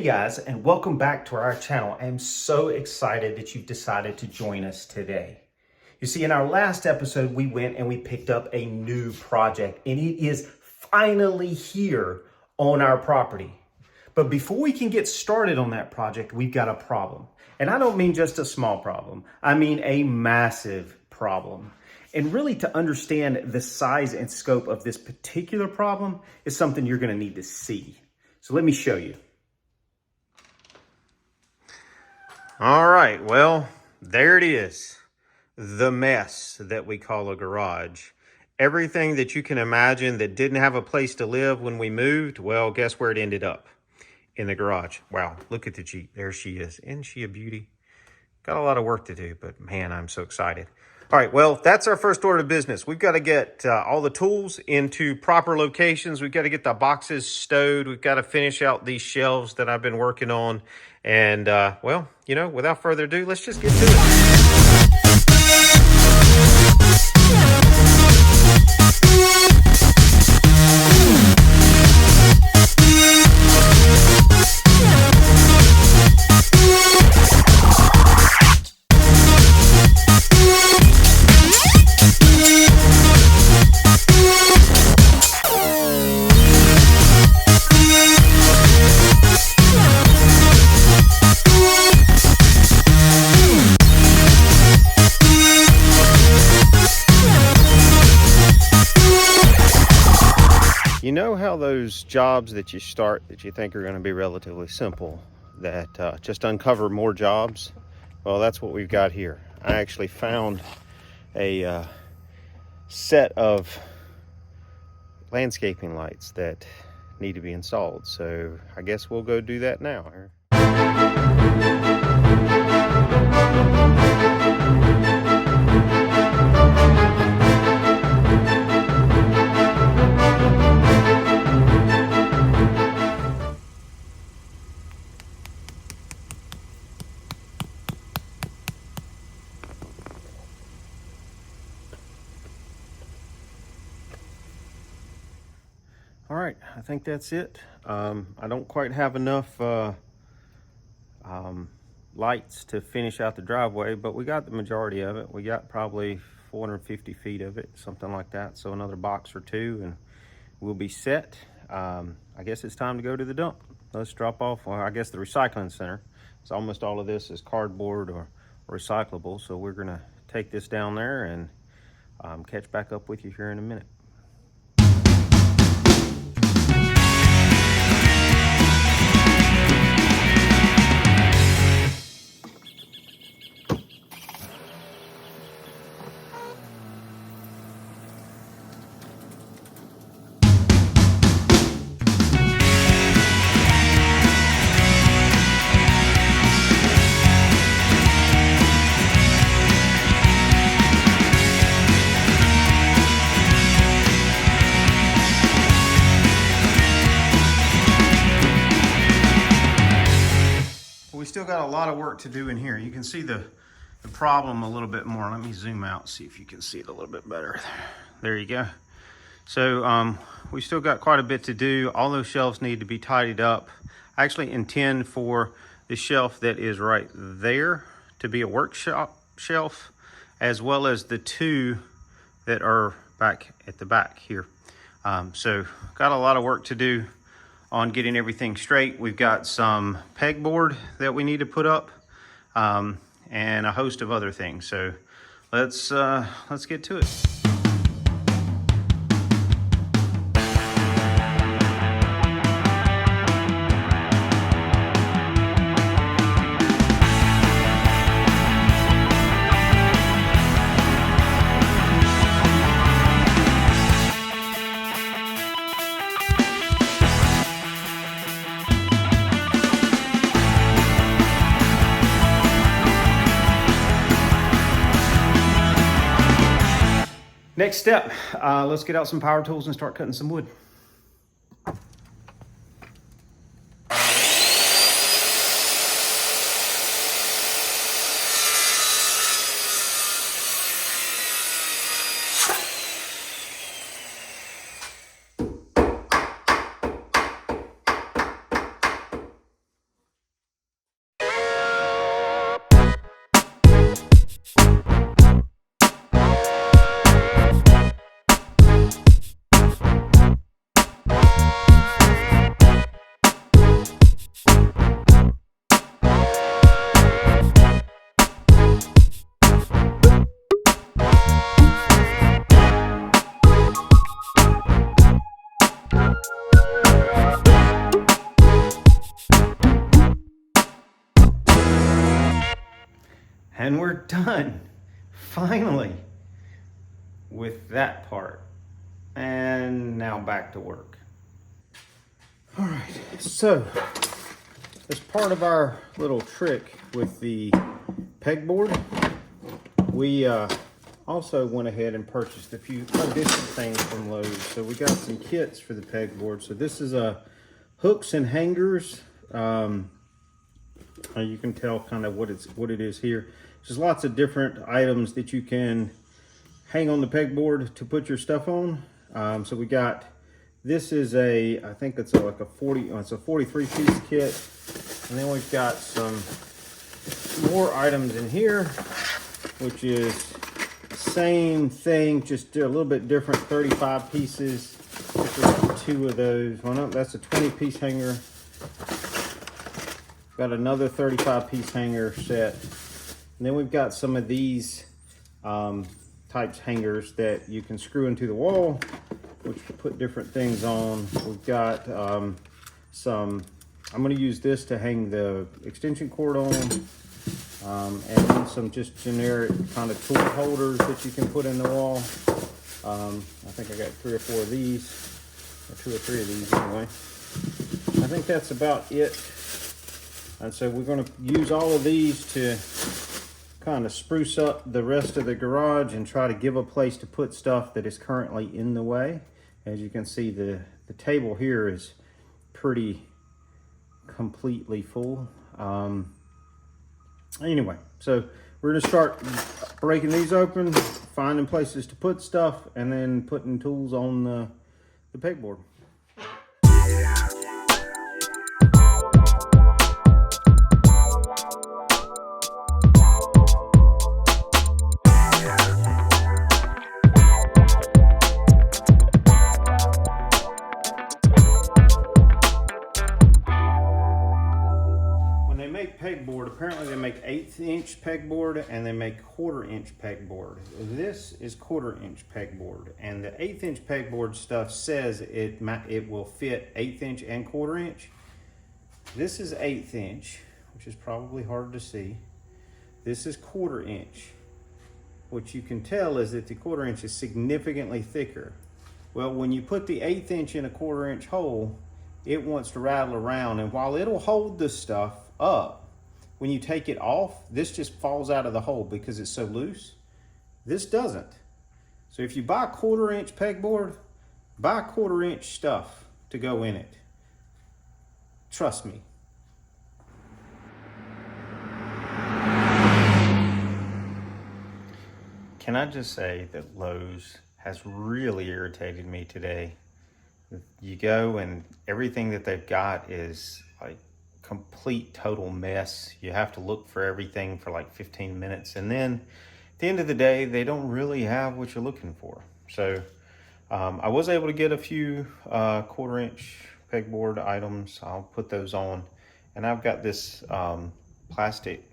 guys, and welcome back to our channel. I am so excited that you've decided to join us today. You see, in our last episode, we went and we picked up a new project, and it is finally here on our property. But before we can get started on that project, we've got a problem. And I don't mean just a small problem. I mean a massive problem. And really, to understand the size and scope of this particular problem is something you're going to need to see. So let me show you. All right, well, there it is. The mess that we call a garage. Everything that you can imagine that didn't have a place to live when we moved, well, guess where it ended up? In the garage. Wow, look at the Jeep. There she is. Isn't she a beauty? Got a lot of work to do, but man, I'm so excited. All right, well, that's our first order of business. We've got to get all the tools into proper locations. We've got to get the boxes stowed. We've got to finish out these shelves that I've been working on. And, well, you know, without further ado, let's just get to it. You know how those jobs that you start that you think are going to be relatively simple, that just uncover more jobs? Well, that's what we've got here. I actually found a set of landscaping lights that need to be installed. So I guess we'll go do that now. All right, I think that's it. I don't quite have enough lights to finish out the driveway, but we got the majority of it. We got probably 450 feet of it, something like that. So another box or two and we'll be set. I guess it's time to go to the dump. Let's drop off, well, I guess the recycling center. So almost all of this is cardboard or recyclable. So we're gonna take this down there and catch back up with you here in a minute. We still got a lot of work to do in here. You can see the problem a little bit more. Let me zoom out, see if you can see it a little bit better. There you go. So we still got quite a bit to do. All those shelves need to be tidied up. I actually intend for the shelf that is right there to be a workshop shelf, as well as the two that are back at the back here. So got a lot of work to do on getting everything straight. We've got some pegboard that we need to put up, and a host of other things. So let's get to it. Next step, let's get out some power tools and start cutting some wood. And we're done, finally, with that part. And now back to work. All right, so as part of our little trick with the pegboard, we also went ahead and purchased a few additional things from Lowe's. So we got some kits for the pegboard. So this is hooks and hangers. You can tell kind of what it is here. There's lots of different items that you can hang on the pegboard to put your stuff on. So we got, this is I think it's like a 43 piece kit. And then we've got some more items in here, which is same thing, just a little bit different, 35 pieces. Two of those. Well, no, that's a 20 piece hanger. Got another 35 piece hanger set. And then we've got some of these types hangers that you can screw into the wall, which will put different things on. We've got some, I'm going to use this to hang the extension cord on, and then some just generic kind of tool holders that you can put in the wall. I think I got 3 or 4 of these, or 2 or 3 of these anyway. I think that's about it. And so we're going to use all of these to kind of spruce up the rest of the garage and try to give a place to put stuff that is currently in the way. As you can see, the table here is pretty completely full. Anyway, so we're going to start breaking these open, finding places to put stuff, and then putting tools on the pegboard. Pegboard, apparently they make 1/8 inch pegboard and they make 1/4 inch pegboard. This is 1/4 inch pegboard, and the 1/8 inch pegboard stuff says it will fit 1/8 inch and 1/4 inch. This is 1/8 inch, which is probably hard to see. This is 1/4 inch. What you can tell is that the 1/4 inch is significantly thicker. Well, when you put the 1/8 inch in a 1/4 inch hole, it wants to rattle around, and while it'll hold this stuff up, when you take it off, this just falls out of the hole because it's so loose. This doesn't. So if you buy a 1/4 inch pegboard, buy 1/4 inch stuff to go in it. Trust me. Can I just say that Lowe's has really irritated me today. You go and everything that they've got is like complete total mess. You have to look for everything for like 15 minutes, and then at the end of the day they don't really have what you're looking for. So I was able to get a few 1/4 inch pegboard items. I'll put those on, and I've got this plastic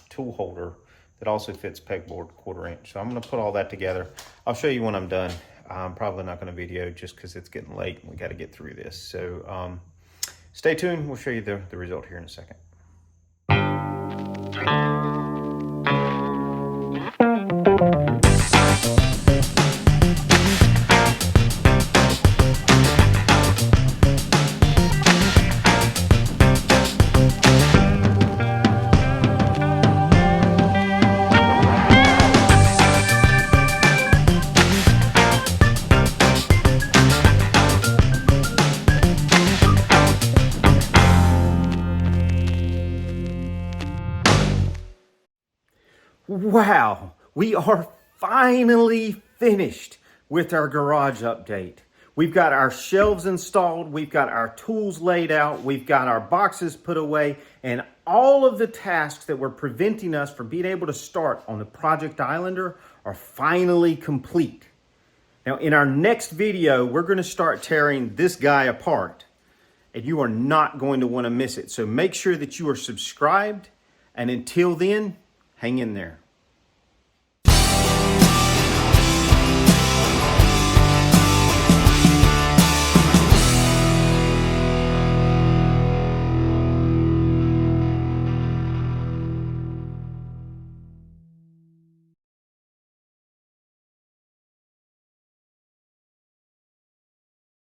tool holder that also fits pegboard 1/4 inch. So I'm going to put all that together. I'll show you when I'm done. I'm probably not going to video just because it's getting late and we got to get through this. So stay tuned. We'll show you the result here in a second. Wow, we are finally finished with our garage update. We've got our shelves installed, we've got our tools laid out, we've got our boxes put away, and all of the tasks that were preventing us from being able to start on the Project Islander are finally complete. Now, in our next video, we're going to start tearing this guy apart, and you are not going to want to miss it. So make sure that you are subscribed, and until then, hang in there.